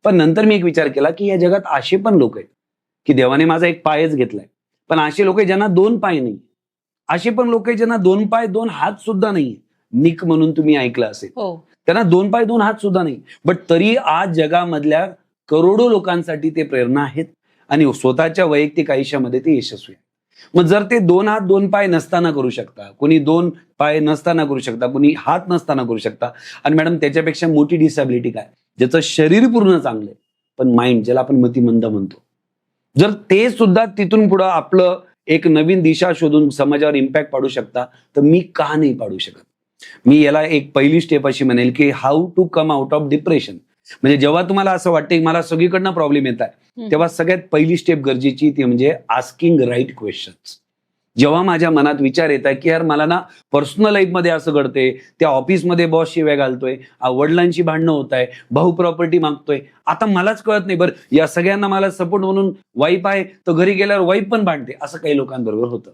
पण नंतर मी एक विचार केला की या जगात असे पण लोक आहेत की देवाने माझा एक पायच घेतलाय, पण असे लोक आहेत ज्यांना दोन पाय नाही. असे पण लोक आहेत ज्यांना दोन पाय दोन हात सुद्धा नाही. निक म्हणून तुम्ही ऐकलं असेल, हो. त्यांना दोन पाय दोन हात सुद्धा नाही, बट तरी आज जगामधल्या करोडो लोकांसाठी ते प्रेरणा आहेत आणि स्वतःच्या वैयक्तिक आयुष्यामध्ये ते यशस्वी आहेत. मग जर ते दोन हात दोन पाय नसताना करू शकता, कोणी दोन पाय नसताना करू शकता, कोणी हात नसताना करू शकता, आणि मॅडम त्याच्यापेक्षा मोठी डिसॅबिलिटी काय, ज्याचं शरीर पूर्ण चांगलं आहे पण माइंड, ज्याला आपण मतिमंद म्हणतो, जर ते सुद्धा तिथून पुढं आपलं एक नवीन दिशा शोधून समाजावर इम्पॅक्ट पाडू शकता, तर मी का नाही पाडू शकत. मी याला एक पहिली स्टेप अशी म्हणेल की how to come out of depression. म्हणजे जेव्हा तुम्हाला असं वाटतं की मला सगळीकडनं प्रॉब्लेम येत आहे, तेव्हा सगळ्यात पहिली स्टेप गरजेची ती म्हणजे आस्किंग राईट क्वेश्चन्स. जेव्हा माझ्या मनात विचार येत आहे की यार मला ना पर्सनल लाईफमध्ये असं घडतंय, त्या ऑफिसमध्ये बॉस शिव्या घालतोय, वडिलांची भांडणं होत आहे, भाऊ प्रॉपर्टी मागतोय, आता मलाच कळत नाही, बरं या सगळ्यांना मला सपोर्ट म्हणून वाईफ आहे, तर घरी गेल्यावर वाईफ पण भांडते, असं काही लोकांबरोबर होतं.